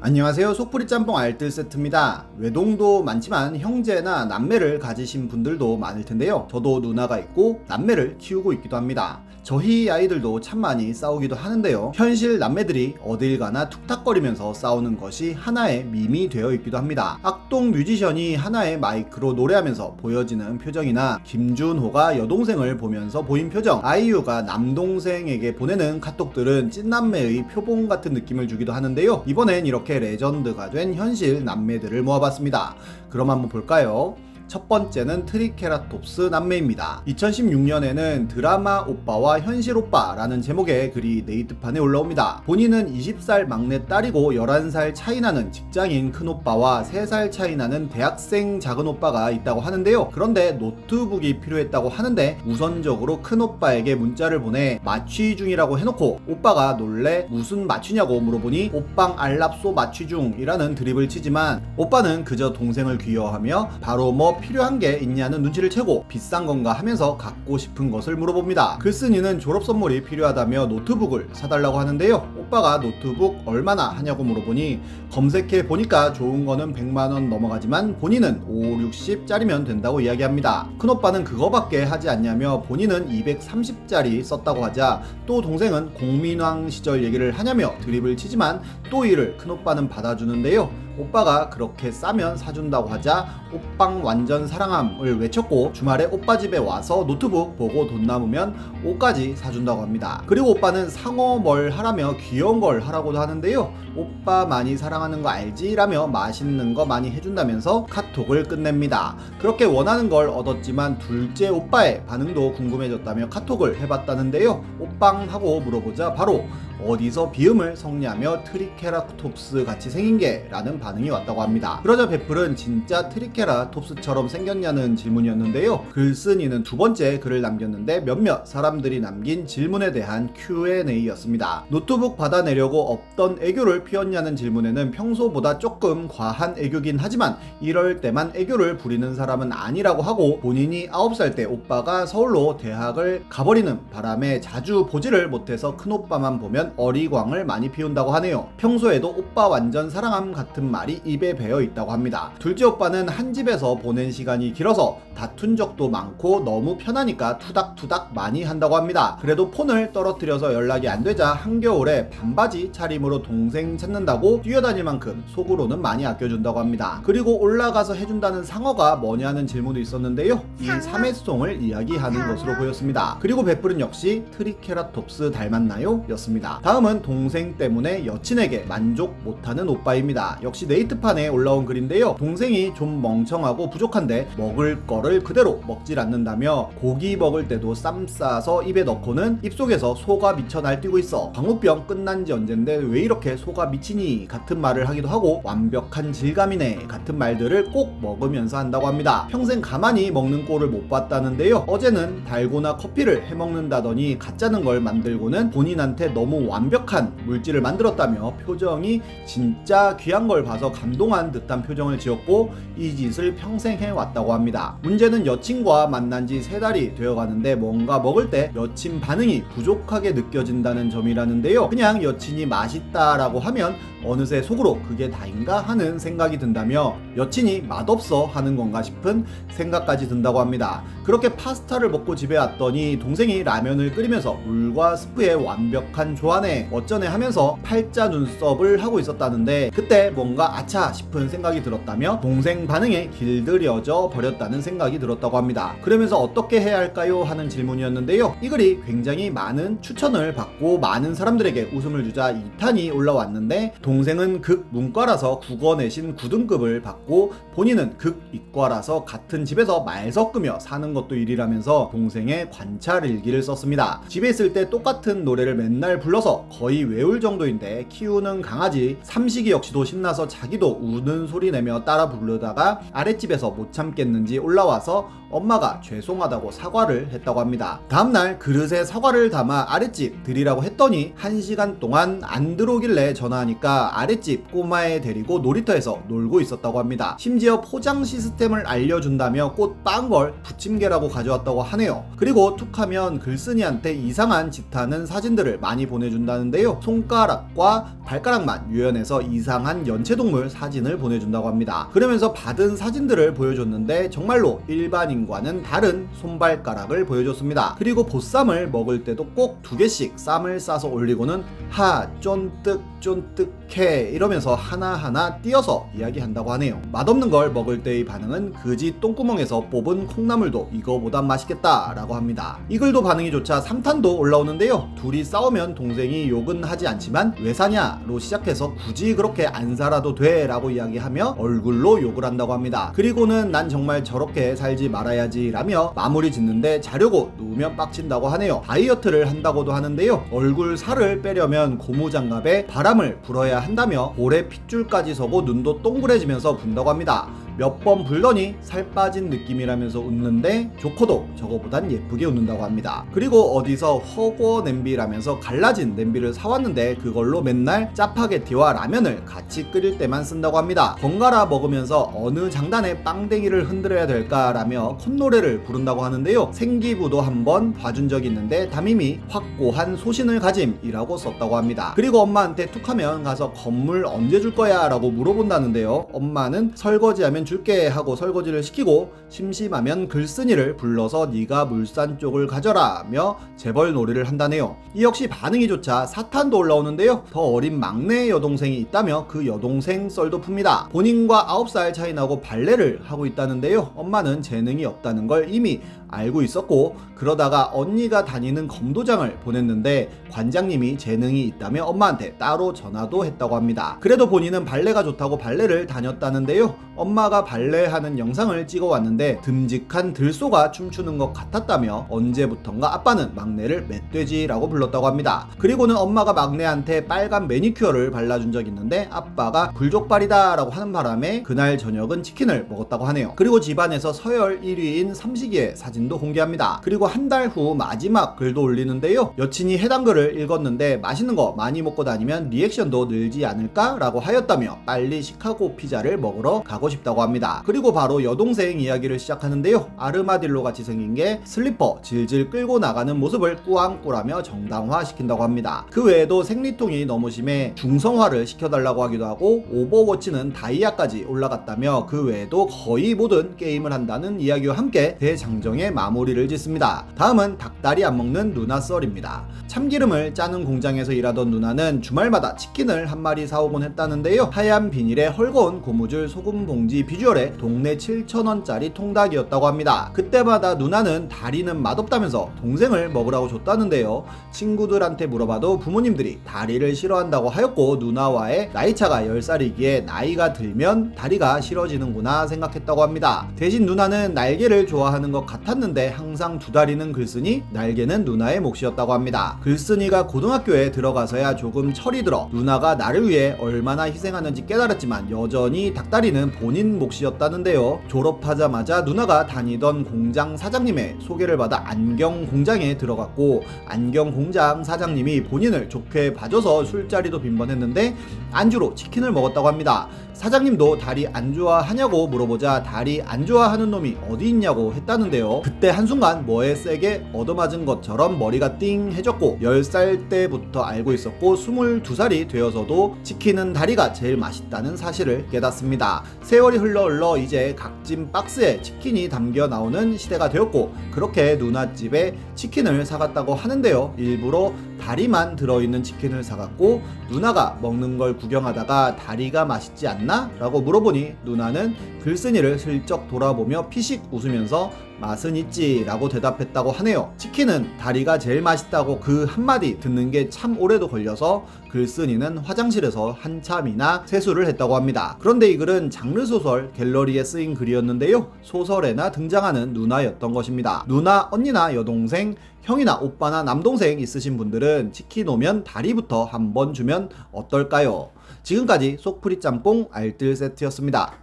안녕하세요. 속풀이 짬뽕 알뜰 세트입니다. 외동도 많지만 형제나 남매를 가지신 분들도 많을 텐데요. 저도 누나가 있고 남매를 키우고 있기도 합니다. 저희 아이들도 참 많이 싸우기도 하는데요. 현실 남매들이 어딜 가나 툭탁거리면서 싸우는 것이 하나의 밈이 되어 있기도 합니다. 악동 뮤지션이 하나의 마이크로 노래하면서 보여지는 표정이나 김준호가 여동생을 보면서 보인 표정, 아이유가 남동생에게 보내는 카톡들은 찐남매의 표본 같은 느낌을 주기도 하는데요. 이번엔 이렇게 레전드가 된 현실 남매들을 모아봤습니다. 그럼 한번 볼까요? 첫 번째는 트리케라톱스 남매입니다. 2016년에는 드라마 오빠와 현실 오빠라는 제목의 글이 네이트판에 올라옵니다. 본인은 20살 막내 딸이고 11살 차이나는 직장인 큰오빠와 3살 차이나는 대학생 작은오빠가 있다고 하는데요. 그런데 노트북이 필요했다고 하는데 우선적으로 큰오빠에게 문자를 보내 마취 중이라고 해놓고 오빠가 놀래 무슨 마취냐고 물어보니 오빵 알랍소 마취 중이라는 드립을 치지만 오빠는 그저 동생을 귀여워하며 바로 필요한 게 있냐는 눈치를 채고 비싼 건가 하면서 갖고 싶은 것을 물어봅니다. 글쓴이는 졸업 선물이 필요하다며 노트북을 사달라고 하는데요. 오빠가 노트북 얼마나 하냐고 물어보니 검색해 보니까 좋은 거는 100만원 넘어가지만 본인은 5, 60짜리면 된다고 이야기합니다. 큰오빠는 그거밖에 하지 않냐며 본인은 230짜리 썼다고 하자 또 동생은 공민왕 시절 얘기를 하냐며 드립을 치지만 또 이를 큰오빠는 받아주는데요. 오빠가 그렇게 싸면 사준다고 하자 오빵 완전 사랑함을 외쳤고 주말에 오빠 집에 와서 노트북 보고 돈 남으면 옷까지 사준다고 합니다. 그리고 오빠는 상어 뭘 하라며 귀여운 걸 하라고도 하는데요. 오빠 많이 사랑하는 거 알지? 라며 맛있는 거 많이 해준다면서 카톡을 끝냅니다. 그렇게 원하는 걸 얻었지만 둘째 오빠의 반응도 궁금해졌다며 카톡을 해봤다는데요. 오빵 하고 물어보자 바로 어디서 비음을 섞냐며 트리케라톱스 같이 생긴 게 라는 반응이 왔다고 합니다. 그러자 베풀은 진짜 트리케라톱스처럼 생겼냐는 질문이었는데요. 글쓴이는 두 번째 글을 남겼는데 몇몇 사람들이 남긴 질문에 대한 Q&A였습니다. 노트북 받아내려고 없던 애교를 피웠냐는 질문에는 평소보다 조금 과한 애교긴 하지만 이럴 때만 애교를 부리는 사람은 아니라고 하고 본인이 9살 때 오빠가 서울로 대학을 가버리는 바람에 자주 보지를 못해서 큰오빠만 보면 어리광을 많이 피운다고 하네요. 평소에도 오빠 완전 사랑함 같은 말이 입에 배어 있다고 합니다. 둘째 오빠는 한 집에서 보낸 시간이 길어서 다툰 적도 많고 너무 편하니까 투닥투닥 많이 한다고 합니다. 그래도 폰을 떨어뜨려서 연락이 안 되자 한겨울에 반바지 차림으로 동생 찾는다고 뛰어다닐 만큼 속으로는 많이 아껴준다고 합니다. 그리고 올라가서 해준다는 상어가 뭐냐는 질문도 있었는데요. 이 삼회송을 이야기하는 것으로 보였습니다. 그리고 베풀은 역시 트리케라톱스 닮았나요? 였습니다. 다음은 동생 때문에 여친에게 만족 못하는 오빠입니다. 역시 네이트판에 올라온 글인데요. 동생이 좀 멍청하고 부족한데 먹을 거를 그대로 먹질 않는다며 고기 먹을 때도 쌈 싸서 입에 넣고는 입속에서 소가 미쳐 날뛰고 있어. 광우병 끝난 지 언젠데 왜 이렇게 소가 미치니 같은 말을 하기도 하고 완벽한 질감이네 같은 말들을 꼭 먹으면서 한다고 합니다. 평생 가만히 먹는 꼴을 못 봤다는데요. 어제는 달고나 커피를 해먹는다더니 가짜는 걸 만들고는 본인한테 너무 완벽한 물질을 만들었다며 표정이 진짜 귀한 걸 봐서 감동한 듯한 표정을 지었고 이 짓을 평생 해왔다고 합니다. 문제는 여친과 만난 지 3달이 되어가는데 뭔가 먹을 때 여친 반응이 부족하게 느껴진다는 점이라는데요. 그냥 여친이 맛있다라고 하면 어느새 속으로 그게 다인가 하는 생각이 든다며 여친이 맛없어 하는 건가 싶은 생각까지 든다고 합니다. 그렇게 파스타를 먹고 집에 왔더니 동생이 라면을 끓이면서 물과 스프의 완벽한 조화네 어쩌네 하면서 팔자 눈썹을 하고 있었다는데 그때 뭔가 아차 싶은 생각이 들었다며 동생 반응에 길들여져 버렸다는 생각이 들었다고 합니다. 그러면서 어떻게 해야 할까요? 하는 질문이었는데요. 이 글이 굉장히 많은 추천을 받고 많은 사람들에게 웃음을 주자 2탄이 올라왔는데 동생은 극 문과라서 국어 내신 9등급을 받고 본인은 극 이과라서 같은 집에서 말 섞으며 사는 것도 일이라면서 동생의 관찰 일기를 썼습니다. 집에 있을 때 똑같은 노래를 맨날 불러서 거의 외울 정도인데 키우는 강아지 삼식이 역시도 신나서 자기도 우는 소리 내며 따라 부르다가 아랫집에서 못 참겠는지 올라와서 엄마가 죄송하다고 사과를 했다고 합니다. 다음날 그릇에 사과를 담아 아랫집 드리라고 했더니 1시간 동안 안 들어오길래 전화하니까 아랫집 꼬마애 데리고 놀이터에서 놀고 있었다고 합니다. 심지어 포장 시스템을 알려준다며 꽃 빤 걸 부침개라고 가져왔다고 하네요. 그리고 툭하면 글쓴이한테 이상한 짓 하는 사진들을 많이 보내주고 보내준다는데요. 손가락과 발가락만 유연해서 이상한 연체동물 사진을 보내준다고 합니다. 그러면서 받은 사진들을 보여줬는데 정말로 일반인과는 다른 손발가락을 보여줬습니다. 그리고 보쌈을 먹을 때도 꼭 2개씩 쌈을 싸서 올리고는 하 쫀득쫀득해 이러면서 하나하나 띄어서 이야기한다고 하네요. 맛없는 걸 먹을 때의 반응은 그지 똥구멍에서 뽑은 콩나물도 이거보다 맛있겠다 라고 합니다. 이 글도 반응이 좋자 3탄도 올라오는데요. 둘이 싸우면 동생이 욕은 하지 않지만 왜 사냐로 시작해서 굳이 그렇게 안 살아도 돼 라고 이야기하며 얼굴로 욕을 한다고 합니다. 그리고는 난 정말 저렇게 살지 말아야지 라며 마무리 짓는데 자려고 누우면 빡친다고 하네요. 다이어트를 한다고도 하는데요. 얼굴 살을 빼려면 고무장갑에 바람을 불어야 한다며 볼에 핏줄까지 서고 눈도 동그래지면서 분다고 합니다. 몇 번 불더니 살 빠진 느낌이라면서 웃는데 조커도 저거보단 예쁘게 웃는다고 합니다. 그리고 어디서 허거 냄비라면서 갈라진 냄비를 사왔는데 그걸로 맨날 짜파게티와 라면을 같이 끓일 때만 쓴다고 합니다. 번갈아 먹으면서 어느 장단에 빵댕이를 흔들어야 될까라며 콧노래를 부른다고 하는데요. 생기부도 한번 봐준 적이 있는데 담임이 확고한 소신을 가짐이라고 썼다고 합니다. 그리고 엄마한테 툭하면 가서 건물 언제 줄 거야 라고 물어본다는데요. 엄마는 설거지하면 줄게 하고 설거지를 시키고 심심하면 글쓴이를 불러서 네가 물산 쪽을 가져라며 재벌 놀이를 한다네요. 이 역시 반응이 좋자 4탄도 올라오는데요. 더 어린 막내 여동생이 있다며 그 여동생 썰도 풉니다. 본인과 9살 차이 나고 발레를 하고 있다는데요. 엄마는 재능이 없다는 걸 이미 알고 있었고 그러다가 언니가 다니는 검도장을 보냈는데 관장님이 재능이 있다며 엄마한테 따로 전화도 했다고 합니다. 그래도 본인은 발레가 좋다고 발레를 다녔다는데요. 엄마가 발레하는 영상을 찍어왔는데 듬직한 들소가 춤추는 것 같았다며 언제부턴가 아빠는 막내를 멧돼지라고 불렀다고 합니다. 그리고는 엄마가 막내한테 빨간 매니큐어를 발라준 적이 있는데 아빠가 불족발이다 라고 하는 바람에 그날 저녁은 치킨을 먹었다고 하네요. 그리고 집안에서 서열 1위인 삼식이의 사진도 공개합니다. 그리고 한 달 후 마지막 글도 올리는데요. 여친이 해당 글을 읽었는데 맛있는 거 많이 먹고 다니면 리액션도 늘지 않을까 라고 하였다며 빨리 시카고 피자를 먹으러 가고 싶다고 합니다. 그리고 바로 여동생 이야기를 시작하는데요. 아르마딜로 같이 생긴 게 슬리퍼 질질 끌고 나가는 모습을 꾸안꾸라며 정당화 시킨다고 합니다. 그 외에도 생리통이 너무 심해 중성화를 시켜달라고 하기도 하고 오버워치는 다이아까지 올라갔다며 그 외에도 거의 모든 게임을 한다는 이야기와 함께 대장정의 마무리를 짓습니다. 다음은 닭다리 안 먹는 누나 썰입니다. 참기름을 짜는 공장에서 일하던 누나는 주말마다 치킨을 한 마리 사오곤 했다는데요. 하얀 비닐에 헐거운 고무줄 소금 봉지 비주얼에 동네 7,000원짜리 통닭이었다고 합니다. 그때마다 누나는 다리는 맛없다면서 동생을 먹으라고 줬다는데요. 친구들한테 물어봐도 부모님들이 다리를 싫어한다고 하였고 누나와의 나이차가 10살이기에 나이가 들면 다리가 싫어지는구나 생각했다고 합니다. 대신 누나는 날개를 좋아하는 것 같았는데 항상 두 다리는 글쓴이, 날개는 누나의 몫이었다고 합니다. 글쓴이가 고등학교에 들어가서야 조금 철이 들어 누나가 나를 위해 얼마나 희생하는지 깨달았지만 여전히 닭다리는 본인 몫이었다는데요. 졸업하자마자 누나가 다니던 공장 사장님의 소개를 받아 안경 공장에 들어갔고 안경 공장 사장님이 본인을 좋게 봐줘서 술자리도 빈번했는데 안주로 치킨을 먹었다고 합니다. 사장님도 다리 안 좋아하냐고 물어보자 다리 안 좋아하는 놈이 어디 있냐고 했다는데요. 그때 한순간 뭐에 세게 얻어맞은 것처럼 머리가 띵해졌고 10살 때부터 알고 있었고 22살이 되어서도 치킨은 다리가 제일 맛있다는 사실을 깨닫습니다. 세월이 흘러 이제 각진 박스에 치킨이 담겨 나오는 시대가 되었고 그렇게 누나집에 치킨을 사갔다고 하는데요. 일부러 다리만 들어있는 치킨을 사갔고 누나가 먹는 걸 구경하다가 다리가 맛있지 않나? 라고 물어보니 누나는 글쓴이를 슬쩍 돌아보며 피식 웃으면서 맛은 있지 라고 대답했다고 하네요. 치킨은 다리가 제일 맛있다고 그 한마디 듣는 게 참 오래도 걸려서 글쓴이는 화장실에서 한참이나 세수를 했다고 합니다. 그런데 이 글은 장르소설 갤러리에 쓰인 글이었는데요. 소설에나 등장하는 누나였던 것입니다. 누나, 언니나 여동생, 형이나 오빠나 남동생 있으신 분들은 치킨 오면 다리부터 한번 주면 어떨까요? 지금까지 속풀이 짬뽕 알뜰 세트였습니다.